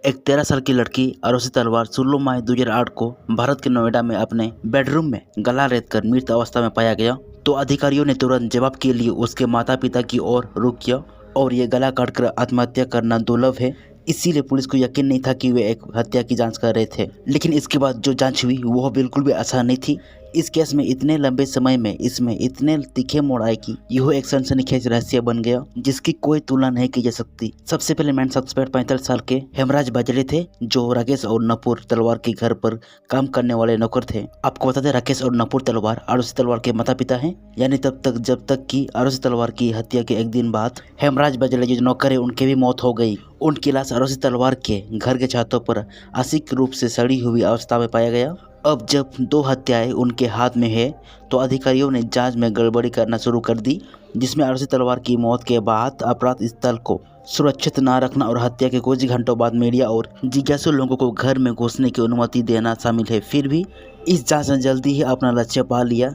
एक 13 साल की लड़की अरोसी तलवार 16 मई 2008 को भारत के नोएडा में अपने बेडरूम में गला रेतकर मृत अवस्था में पाया गया। तो अधिकारियों ने तुरंत जवाब के लिए उसके माता पिता की ओर रुख किया और ये गला काटकर आत्महत्या करना दुर्लभ है, इसीलिए पुलिस को यकीन नहीं था कि वे एक हत्या की जांच कर रहे थे। लेकिन इसके बाद जो जांच हुई वो बिल्कुल भी आसान नहीं थी। इस केस में इतने लंबे समय में इसमें इतने तीखे मोड़ आए कि यह एक सनसनीखेज रहस्य बन गया जिसकी कोई तुलना नहीं की जा सकती। सबसे पहले मेन सस्पेक्ट 45 साल के हेमराज बाजले थे, जो राकेश और नपुर तलवार के घर पर काम करने वाले नौकर थे। आपको बता दें, राकेश और नपुर तलवार आरुषि तलवार के माता पिता हैं, यानी जब तक कि आरुषि तलवार की हत्या के एक दिन बाद हेमराज बाजले जो नौकर है उनकी भी मौत हो गई। उनकी लाश आरुषि तलवार के घर के छतों पर आंशिक रूप से सड़ी हुई अवस्था में पाया गया। अब जब दो हत्याएं उनके हाथ में है तो अधिकारियों ने जांच में गड़बड़ी करना शुरू कर दी, जिसमें आरुषि तलवार की मौत के बाद अपराध स्थल को सुरक्षित न रखना और हत्या के कुछ घंटों बाद मीडिया और जिज्ञासु लोगों को घर में घुसने की अनुमति देना शामिल है। फिर भी इस जांच ने जल्दी ही अपना लक्ष्य पा लिया,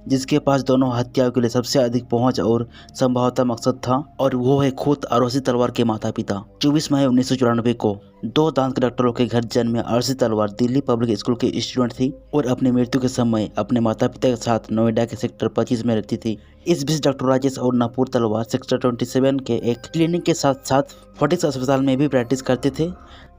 जिसके पास दोनों हत्याओं के लिए सबसे अधिक पहुंच और संभवतः मकसद था, और वो है खुद आरुषि तलवार के माता पिता। 24 मई 1994 को दो दांत के डॉक्टरों के घर जन्मे आरुषि तलवार दिल्ली पब्लिक स्कूल की स्टूडेंट थी और अपनी मृत्यु के समय अपने माता पिता के साथ नोएडा के सेक्टर 25 में रहती थी। इस बीच डॉक्टर राजेश और नपुर तलवार सेक्टर 27 के एक क्लिनिक के साथ साथ फोर्टिस अस्पताल में भी प्रैक्टिस करते थे,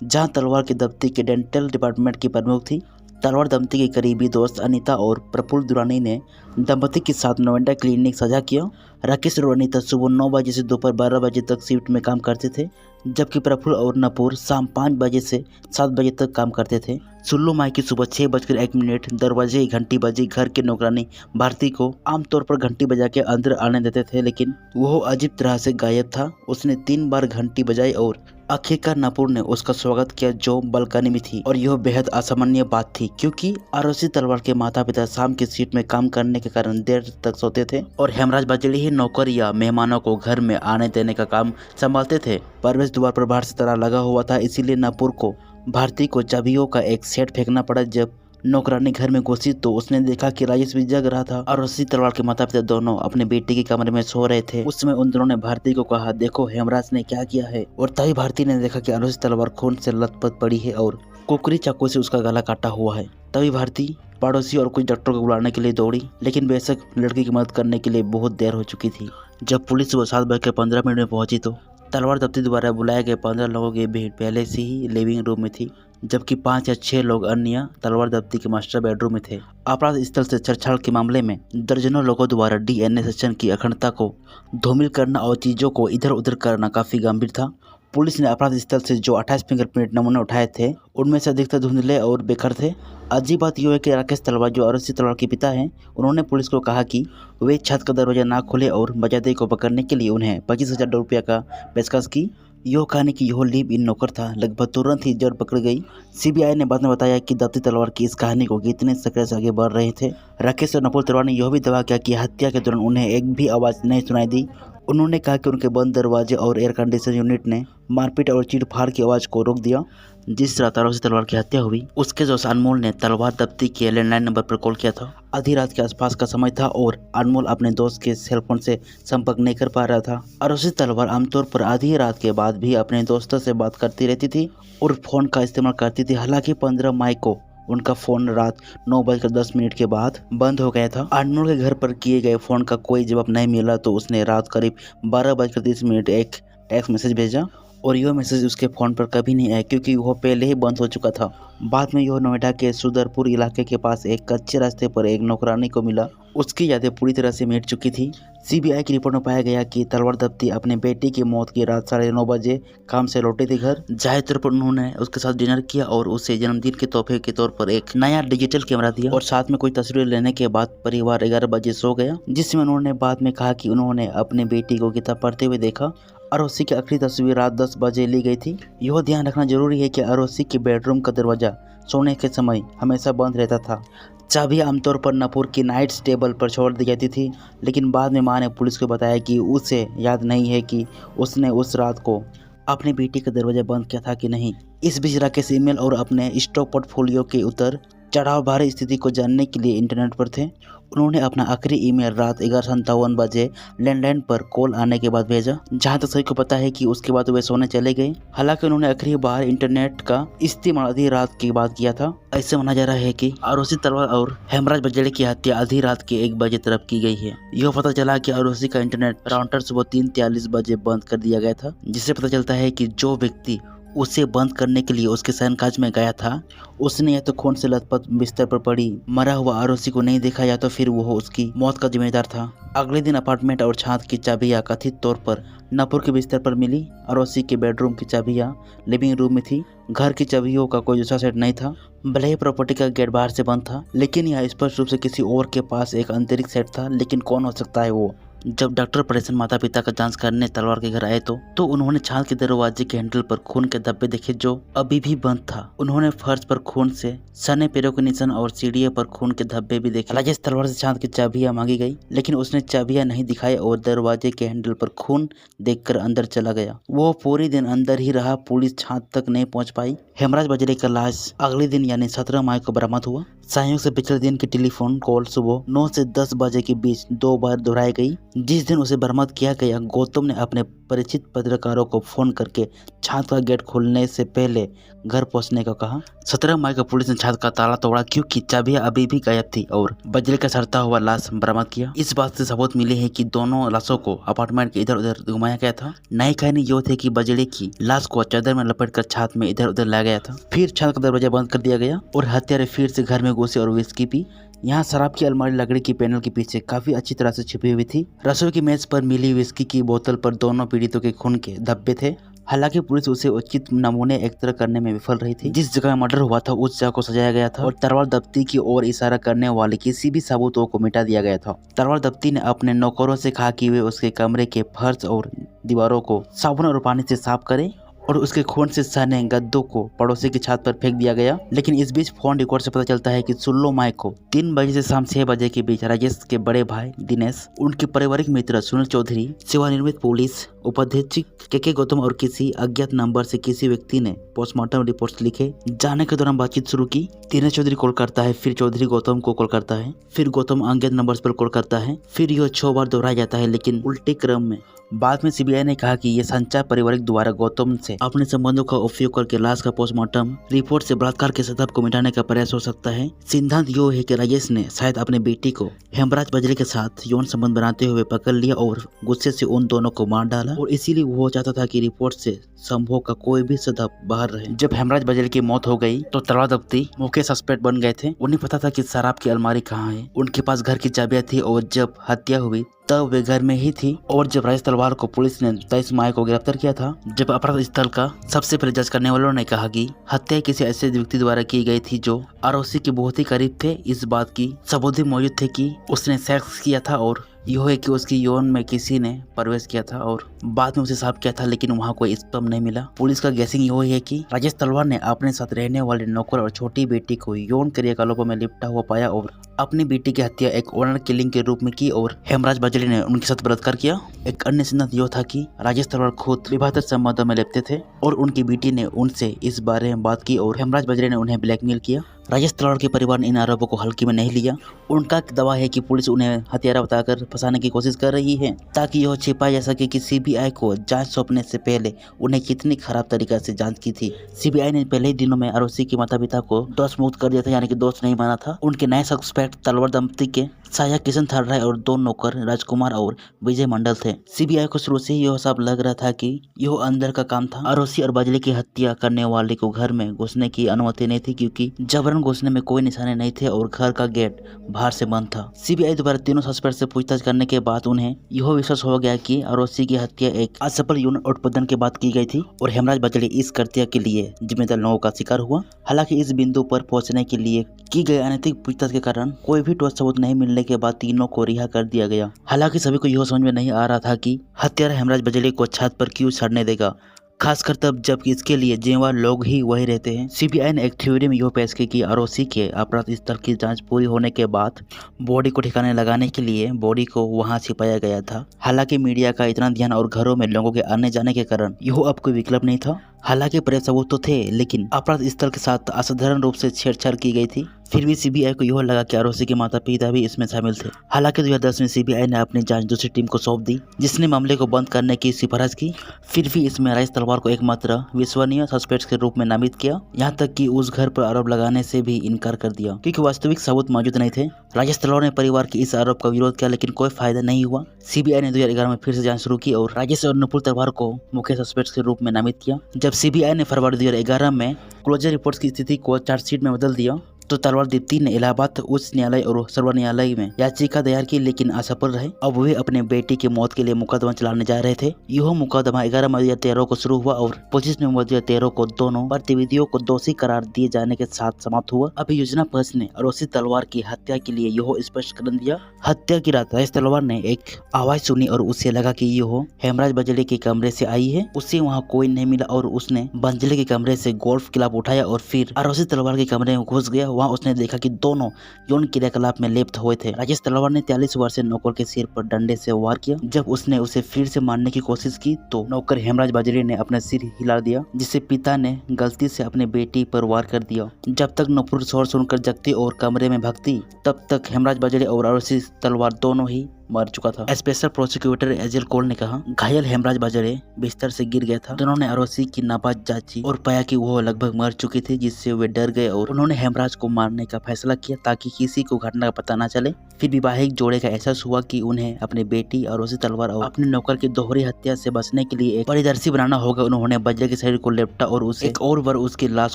जहाँ तलवार की दंपति के डेंटल डिपार्टमेंट की प्रमुख थी। तलवार दंपति के करीबी दोस्त अनीता और प्रफुल्ल दुरानी ने दंपति के साथ नोएडा क्लिनिक साझा किया। राकेश और अनीता सुबह 9 बजे से दोपहर 12 बजे तक शिफ्ट में काम करते थे, जबकि प्रफुल्ल और नपुर शाम 5 बजे से 7 बजे तक काम करते थे। 16 मई की सुबह 6:01 दरवाजे की घंटी बजी। घर के नौकरानी भारती को आमतौर पर घंटी बजा के अंदर आने देते थे, लेकिन वो अजीब तरह से गायब था। उसने 3 बार घंटी बजाई और आखिरकार नपुर ने उसका स्वागत किया, जो बालकनी में थी। और यह बेहद असामान्य बात थी, क्योंकि आरुषि तलवार के माता पिता शाम की शिफ्ट में काम करने के कारण देर तक सोते थे और हेमराज बाजले ही नौकर या मेहमानों को घर में आने देने का काम संभालते थे। प्रवेश द्वार पर बाहर से ताला लगा हुआ था, इसीलिए नपुर को भारती को चाबियों का एक सेट फेंकना पड़ा। जब नौकरानी घर में घुसी तो उसने देखा कि राजेश भी जग रहा था और आरुषि तलवार के माता पिता दोनों अपने बेटी के कमरे में सो रहे थे। उस समय उन दोनों ने भारती को कहा, देखो हेमराज ने क्या किया है। और तभी भारती ने देखा कि आरुषि तलवार खून से लथपथ पड़ी है और कुकरी चाकू से उसका गला काटा हुआ है। तभी भारती पड़ोसी और कुछ डॉक्टरों को बुलाने के लिए दौड़ी, लेकिन बेशक लड़की की मदद करने के लिए बहुत देर हो चुकी थी। जब पुलिस सुबह 7:15 में पहुंची तो तलवार दंपति द्वारा बुलाए गए 15 लोगों की भीड़ पहले से ही लिविंग रूम में थी, जबकि 5 या 6 लोग अन्य तलवार दंपति के मास्टर बेडरूम में थे। अपराध स्थल से छेड़छाड़ के मामले में दर्जनों लोगों द्वारा डीएनए सेक्शन की अखंडता को धूमिल करना और चीजों को इधर उधर करना काफी गंभीर था। पुलिस ने अपराध स्थल से जो 28 फिंगरप्रिंट नमूने उठाए थे, उनमें से अधिकतर धुंधले और बेकार थे। अजीब बात यह है कि राकेश तलवार, जो आरुषि तलवार के पिता हैं, उन्होंने पुलिस को कहा कि वे छत का दरवाजा ना खोले और बजाते को पकड़ने के लिए उन्हें 25,000 रुपये का पेशकश की। यह कहानी कि यह लिव इन नौकर था लगभग तुरंत ही जड़ पकड़ गई। सीबीआई ने बाद में बताया कि दंपति तलवार की इस कहानी को कितने सक्रिय से आगे बढ़ रहे थे। राकेश और नपुर तलवार ने यह भी दावा किया कि हत्या के दौरान उन्हें एक भी आवाज़ नहीं सुनाई दी। उन्होंने कहा कि उनके बंद दरवाजे और एयर कंडीशन यूनिट ने मारपीट और चीड़-फाड़ की आवाज़ को रोक दिया। जिस रात आरुषि तलवार की हत्या हुई, उसके जोश अनमोल ने तलवार दंपति के लैंडलाइन नंबर पर कॉल किया था। आधी रात के आसपास का समय था और अनमोल अपने दोस्त के सेलफोन से संपर्क नहीं कर पा रहा था। आरुषि तलवार आमतौर पर आधी रात के बाद भी अपने दोस्तों से बात करती रहती थी और फोन का इस्तेमाल करती थी। हालांकि 15 मई को उनका फोन रात 9:10 के बाद बंद हो गया था। अनमोल के घर पर किए गए फोन का कोई जवाब नहीं मिला तो उसने रात करीब 12:30 एक टेक्स्ट मैसेज भेजा और यह मैसेज उसके फ़ोन पर कभी नहीं आया, क्योंकि वह पहले ही बंद हो चुका था। बाद में यह नोएडा के सुदरपुर इलाके के पास एक कच्चे रास्ते पर एक नौकरानी को मिला। उसकी यादें पूरी तरह से मिट चुकी थी। सीबीआई की रिपोर्ट में पाया गया कि तलवार दंपति अपने बेटी की मौत की रात 9:30 बजे काम से लौटे थे घर। जाहिर तौर पर उन्होंने उसके साथ डिनर किया और उसे जन्मदिन के तोहफे के तौर पर एक नया डिजिटल कैमरा दिया और साथ में कुछ तस्वीरें लेने के बाद परिवार 11 बजे सो गया, जिसमें उन्होंने बाद में कहा कि उन्होंने अपनी बेटी को किताब पढ़ते हुए देखा। आरुषि की आखिरी तस्वीर रात 10 बजे ली गई थी। यह ध्यान रखना जरूरी है कि आरुषि के बेडरूम का दरवाजा सोने के समय हमेशा बंद रहता था। चाबी आमतौर पर नपुर की नाइट टेबल पर छोड़ दी जाती थी, लेकिन बाद में मां ने पुलिस को बताया कि उसे याद नहीं है कि उसने उस रात को अपनी बेटी का दरवाजा बंद किया था कि नहीं। इस बीच राकेश ईमेल और अपने स्टॉक पोर्टफोलियो के उतर चढ़ाव भरी स्थिति को जानने के लिए इंटरनेट पर थे। उन्होंने अपना आखिरी ईमेल रात 11:57 बजे लैंडलाइन पर कॉल आने के बाद भेजा। जहां तक सभी को पता है कि उसके बाद वे सोने चले गए। हालांकि उन्होंने आखिरी बार इंटरनेट का इस्तेमाल आधी रात के बाद किया था। ऐसे माना जा रहा है कि आरुषि तलवार और हेमराज बजेले की हत्या आधी रात के 1 बजे तरफ की गई है। यह पता चला कि आरुषि का इंटरनेट राउटर सुबह 3:43 बजे बंद कर दिया गया था, जिससे पता चलता है कि जो व्यक्ति उसे बंद करने के लिए उसके शयनकक्ष में गया था, उसने या तो खून से लथपथ बिस्तर पर पड़ी मरा हुआ आरुषि को नहीं देखा, या तो फिर वो उसकी मौत का जिम्मेदार था। अगले दिन अपार्टमेंट और छात की चाबियां कथित तौर पर नपुर के बिस्तर पर मिली। आरुषि के बेडरूम की चाबियां लिविंग रूम में थी। घर की चाबियों का कोई दूसरा सेट नहीं था। भले ही प्रॉपर्टी का गेट बाहर से बंद था, लेकिन यह स्पष्ट रूप से किसी और के पास एक अतिरिक्त सेट था। लेकिन कौन हो सकता है वो? जब डॉक्टर परेशान माता पिता का जांच करने तलवार के घर आए तो उन्होंने छात के दरवाजे के हैंडल पर खून के धब्बे देखे जो अभी भी बंद था। उन्होंने फर्श पर खून से सने पैरों के निशान और सीढ़ियों पर खून के धब्बे भी देखे। राजेश तलवार से छात की चाबियां मांगी गई, लेकिन उसने चाबियां नहीं दिखाई और दरवाजे के हैंडल पर खून देखकर अंदर चला गया। वो पूरे दिन अंदर ही रहा। पुलिस छात तक नहीं पहुंच पाई। हेमराज बजेले का लाश अगले दिन यानी 17 मई को बरामद हुआ। संयोग से पिछले दिन की टेलीफोन कॉल सुबह 9 से 10 बजे के बीच 2 बार दोहराई गई। जिस दिन उसे बरामद किया गया, गौतम ने अपने परिचित पत्रकारों को फोन करके छात का गेट खोलने से पहले घर पहुंचने को कहा। 17 मई को पुलिस ने छात का ताला तोड़ा क्योंकि चाबियां अभी भी गायब थी और बजेले का सड़ता हुआ लाश बरामद किया। इस बात से सबूत मिले है कि दोनों लाशों को अपार्टमेंट के इधर उधर घुमाया गया था। नई कहानी ये थी कि बजेले की लाश को चादर में लपेटकर छात में इधर उधर लाया गया था। फिर छात का दरवाजा बंद कर दिया गया और हत्यारे फिर से घर में घुसे और विस्की पी। यहाँ शराब की अलमारी लकड़ी की पैनल के पीछे काफी अच्छी तरह से छिपी हुई थी। रसोई की मेज पर मिली विस्की की बोतल पर दोनों पीड़ितों के खून के धब्बे थे। हालांकि पुलिस उसे उचित नमूने एकत्र करने में विफल रही थी। जिस जगह मर्डर हुआ था उस जगह को सजाया गया था और तलवार दफ्ती की ओर इशारा करने वाले किसी भी सबूतों को मिटा दिया गया था। तलवार दफ्ती ने अपने नौकरों से कहा कि वे उसके कमरे के फर्श और दीवारों को साबुन और पानी से साफ करें और उसके खून से सने गद्दों को पड़ोसी की छत पर फेंक दिया गया। लेकिन इस बीच फोन रिकॉर्ड से पता चलता है कि 16 मई को 3 बजे से शाम 6 बजे के बीच राजेश के बड़े भाई दिनेश, उनके पारिवारिक मित्र सुनील चौधरी, सेवानिवृत्त पुलिस उपाधीक्षक के गौतम और किसी अज्ञात नंबर से किसी व्यक्ति ने पोस्टमार्टम रिपोर्ट लिखे जाने के दौरान बातचीत शुरू की। दिनेश चौधरी कॉल करता है, फिर चौधरी गौतम को कॉल करता है, फिर गौतम अज्ञात नंबर पर कॉल करता है। फिर यह 6 बार दोहराया जाता है, लेकिन उल्टे क्रम में। बाद में सीबीआई ने कहा कि यह संचार पारिवारिक द्वारा गौतम से अपने संबंधों का उपयोग करके लाश का पोस्टमार्टम रिपोर्ट से बलात्कार के सदस्य को मिटाने का प्रयास हो सकता है। सिद्धांत यो है कि राजेश ने शायद अपने बेटी को हेमराज बजेले के साथ यौन संबंध बनाते हुए पकड़ लिया और गुस्से से उन दोनों को मार डाला और इसीलिए वो चाहता था कि रिपोर्ट से संभव का कोई भी सदस्य बाहर रहे। जब हेमराज बजेले की मौत हो गई तो तलवार दफ्ती मुख्य सस्पेक्ट बन गए थे। उन्हें पता था कि शराब की अलमारी कहाँ है। उनके पास घर की चाबियां थी और जब हत्या हुई तब वे घर में ही थी। और जब राजेश तलवार को पुलिस ने 23 मई को गिरफ्तार किया था, जब अपराध स्थल का सबसे पहले जांच करने वालों ने कहा कि हत्या किसी ऐसे व्यक्ति द्वारा की गई थी जो आरोपी के बहुत ही करीब थे। इस बात की सबूत मौजूद थे कि उसने सेक्स किया था और यह है कि उसकी यौन में किसी ने प्रवेश किया था और बाद में उसे साफ किया था, लेकिन वहाँ कोई स्पर्म नहीं मिला। पुलिस का गैसिंग यह है कि राजेश तलवार ने अपने साथ रहने वाले नौकर और छोटी बेटी को यौन क्रियाकलापों में लिपटा हुआ पाया और अपनी बेटी की हत्या एक ऑनर किलिंग के रूप में की और हेमराज बजेले ने उनके साथ बलात्कार किया। एक अन्य सिद्धांत यह था कि राजेश तलवार खुद विवाहित संबंधों में लिपटे थे और उनकी बेटी ने उनसे इस बारे में बात की और हेमराज बजेले ने उन्हें ब्लैकमेल किया। राजेश तलवार के परिवार ने इन आरोपों को हल्के में नहीं लिया। उनका दावा है कि पुलिस उन्हें हत्यारा बताकर फंसाने की कोशिश कर रही है ताकि यह छिपाया जा सके कि सीबीआई को जांच सौंपने से पहले उन्हें कितनी खराब तरीके से जांच की थी। सीबीआई ने पहले ही दिनों में आरोपी के माता पिता को दोष मुक्त कर दिया था, यानी कि दोष नहीं माना था। उनके नए सस्पेक्ट तलवार दंपति के साया किशन थारराय और 2 नौकर राजकुमार और विजय मंडल थे। सीबीआई को शुरू से ही यह सब लग रहा था कि यह अंदर का काम था। आरोपी और बजेले की हत्या करने वाले को घर में घुसने की अनुमति नहीं थी क्योंकि जबरन घुसने में कोई निशाने नहीं थे और घर का गेट बाहर से बंद था। सीबीआई द्वारा तीनों सस्पेक्ट से पूछताछ करने के बाद उन्हें यह विश्वास हो गया कि आरोपी की हत्या एक असफल यौन उत्पादन के बाद की गई थी और हेमराज बजेले इस कृत्य के लिए जिम्मेदार लोगों का शिकार हुआ। हालांकि इस बिंदु पर पहुंचने के लिए की गई अनैतिक पूछताछ के कारण कोई भी ठोस सबूत नहीं मिलने के बाद तीनों को रिहा कर दिया गया। हालांकि सभी को यह समझ में नहीं आ रहा था कि हत्यारा हेमराज बजेले को छत पर क्यों सड़ने देगा, खासकर तब जब इसके लिए जिम्मेवार लोग ही वही रहते हैं। सीबीआई ने एक थ्योरी में यह पेश की कि आरोपी के अपराध स्थल की जांच पूरी होने के बाद बॉडी को ठिकाने लगाने के लिए बॉडी को वहां छिपाया गया था। हालांकि मीडिया का इतना ध्यान और घरों में लोगों के आने जाने के कारण यह अब कोई विकल्प नहीं था। हालांकि पर्याप्त सबूत तो थे, लेकिन अपराध स्थल के साथ असाधारण रूप से छेड़छाड़ की गई थी। फिर भी सीबीआई को यह लगा कि आरोसी के माता पिता भी इसमें शामिल थे। हालांकि 2010 में सीबीआई ने अपनी जांच दूसरी टीम को सौंप दी, जिसने मामले को बंद करने की सिफारिश की। फिर भी इसमें राजेश तलवार को एकमात्र विश्वसनीय सस्पेक्ट के रूप में नामित किया, यहाँ तक कि उस घर पर आरोप लगाने से भी इनकार कर दिया क्योंकि वास्तविक सबूत मौजूद नहीं थे। राजेश तलवार ने परिवार के इस आरोप का विरोध किया, लेकिन कोई फायदा नहीं हुआ। सीबीआई ने 2011 में फिर से जांच शुरू की और राजेश और नुपुर तलवार को मुख्य सस्पेक्ट के रूप में नामित किया। जब सीबीआई ने फरवरी 2011 में क्लोजर रिपोर्ट्स की स्थिति को चार्जशीट में बदल दिया तो तलवार दीप्ति ने इलाहाबाद उच्च न्यायालय और सर्वोच्च न्यायालय में याचिका दायर की, लेकिन असफल रहे। अब वे अपने बेटी की मौत के लिए मुकदमा चलाने जा रहे थे। यह मुकदमा 11 मई 2013 को शुरू हुआ और 25 नवंबर 2013 को दोनों प्रतिवादियों को दोषी करार दिए जाने के साथ समाप्त हुआ। अभी योजना पक्ष ने आरोसी तलवार की हत्या के लिए यह स्पष्ट कर दिया। हत्या की रात राजेश तलवार ने एक आवाज सुनी और उसे लगा कि यह हेमराज बजले के कमरे से आई है। उसे वहाँ कोई नहीं मिला और उसने बंजले के कमरे से गोल्फ क्लब उठाया और फिर आरोसी तलवार के कमरे में घुस गया। वहाँ उसने देखा कि दोनों यौन क्रियाकलाप में लिप्त हुए थे। राजेश तलवार ने 43 वर्षीय नौकर के सिर पर डंडे से वार किया। जब उसने उसे फिर से मारने की कोशिश की तो नौकर हेमराज बजरे ने अपना सिर हिला दिया, जिससे पिता ने गलती से अपने बेटी पर वार कर दिया। जब तक नुपुर शोर सुनकर जगती और कमरे में भागती, तब तक हेमराज बजरे और आरोसी तलवार दोनों ही मर चुका था। स्पेशल प्रोसिक्यूटर एजेल कोल ने कहा, घायल हेमराज बजरे बिस्तर से गिर गया था। दोनों ने आरोसी की नापाक जांची और पाया कि वो लगभग मर चुकी थी, जिससे वे डर गए और उन्होंने हेमराज को मारने का फैसला किया ताकि किसी को घटना का पता न चले। फिर विवाहिक जोड़े का एहसास हुआ कि उन्हें अपनी बेटी आरोसी तलवार और अपने नौकर की दोहरी हत्या से बचने के लिए एक परिदर्शी बनाना होगा। उन्होंने बजरे के शरीर को लेपटा और उसे एक और बार उसकी लाश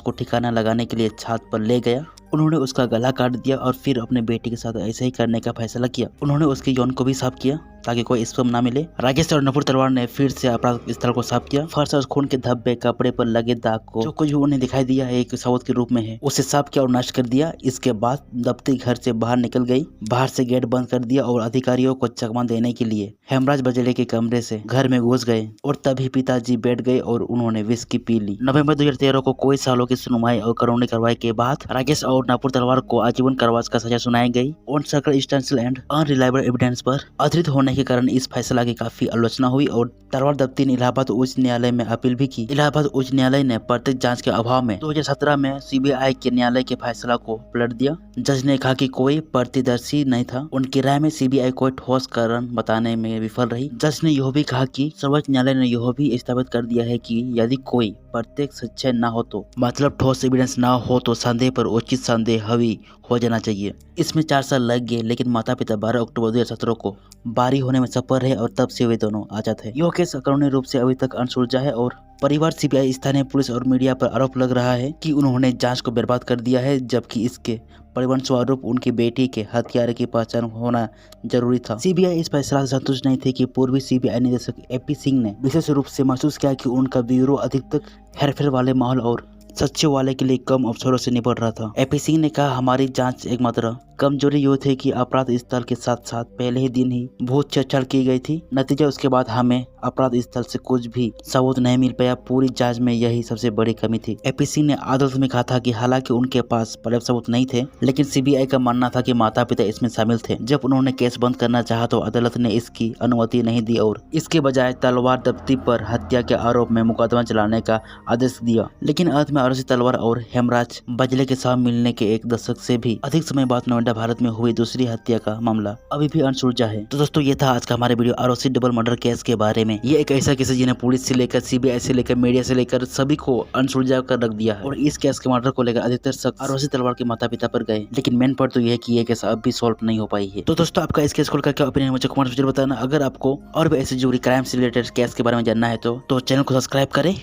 को ठिकाना लगाने के लिए छत पर ले गया। उन्होंने उसका गला काट दिया और फिर अपने बेटी के साथ ऐसे ही करने का फैसला किया। उन्होंने उसके यौन को भी साफ किया ताकि कोई स्पर्म ना मिले। राजेश और नुपुर तलवार ने फिर से अपराध स्थल को साफ किया। फर्श और खून के धब्बे, कपड़े पर लगे दाग को जो कुछ उन्हें दिखाई दिया एक सबूत के रूप में है, उसे साफ किया और नष्ट कर दिया। इसके बाद दंपति घर से बाहर निकल गई। बाहर से गेट बंद कर दिया और अधिकारियों को चकमा देने के लिए हेमराज बजले के कमरे से घर में घुस गए और तभी पिताजी बैठ गए और उन्होंने विस्की पी ली। नवंबर 2013 को कई सालों की सुनवाई और कानूनी कार्रवाई के बाद राजेश और नुपुर तलवार को आजीवन कारावास का सजा सुनाई गई। On circumstantial and unreliable evidence पर आधारित होने के कारण इस फैसला की काफी आलोचना हुई और तलवार दंपति ने इलाहाबाद उच्च न्यायालय में अपील भी की। इलाहाबाद उच्च न्यायालय ने प्रत्येक जांच के अभाव में 2017 में सीबीआई के न्यायालय के फैसला को पलट दिया। जज ने कहा कि कोई प्रतिदर्शी नहीं था। उनकी राय में सीबीआई कोई ठोस कारण बताने में विफल रही। जज ने यह भी कहा कि सर्वोच्च न्यायालय ने यह भी स्थापित कर दिया है कि यदि कोई प्रत्येक सच्चाई न हो तो मतलब ठोस एविडेंस न हो तो संदेह पर उचित संदेह हावी हो जाना चाहिए। इसमें 4 साल लग गए, लेकिन माता पिता 12 अक्टूबर 2017 को बारी होने में सफल रहे और तब से वे दोनों आजाद है। यह केस कानूनी रूप से अभी तक अनसुलझा है और परिवार, सीबीआई, स्थानीय पुलिस और मीडिया पर आरोप लग रहा है कि उन्होंने जांच को बर्बाद कर दिया है, जबकि इसके परिवहन स्वरूप उनकी बेटी के हत्यारे की पहचान होना जरूरी था। सीबीआई इस फैसला से संतुष्ट नहीं थी कि पूर्वी सीबीआई निदेशक एपी सिंह ने विशेष रूप से महसूस किया कि उनका ब्यूरो अधिक हेरफेर वाले माहौल और सच्चे वाले के लिए कम अवसरों से निपट रहा था। एपी सिंह ने कहा, हमारी जांच एकमात्र कमजोरी यह थी कि अपराध स्थल के साथ साथ पहले ही दिन ही भूत छेड़छाड़ की गई थी। नतीजा उसके बाद हमें अपराध स्थल से कुछ भी सबूत नहीं मिल पाया। पूरी जांच में यही सबसे बड़ी कमी थी। एपी सिंह ने अदालत में कहा था कि हालांकि उनके पास पर्याप्त सबूत नहीं थे, लेकिन सीबीआई का मानना था कि माता पिता इसमें शामिल थे। जब उन्होंने केस बंद करना चाहा तो अदालत ने इसकी अनुमति नहीं दी और इसके बजाय तलवार दंपति पर हत्या के आरोप में मुकदमा चलाने का आदेश दिया। लेकिन अंत में आरोसी तलवार और हेमराज बजले के साथ मिलने के 1 दशक से भी अधिक समय बाद नोएडा भारत में हुई दूसरी हत्या का मामला अभी भी अनसुलझा है। तो दोस्तों, ये था आज का हमारे video Arossim double murder case के बारे में। ये एक ऐसा केस है जिन्हें पुलिस से लेकर सीबीआई से लेकर मीडिया से लेकर सभी को अनसुलझा कर रख दिया है और इस केस के मर्डर को लेकर अधिकतर शक आरोसी तलवार के माता पिता पर गए, लेकिन मेन पॉइंट तो यह है कि ये केस अब भी सॉल्व नहीं हो पाई है। तो दोस्तों, आपका इस केस को लेकर क्या ओपिनियन मुझे कमेंट में जरूर बताना। अगर आपको और भी ऐसे जुड़ी क्राइम से रिलेटेड केस के बारे में जानना है तो चैनल को सब्सक्राइब करें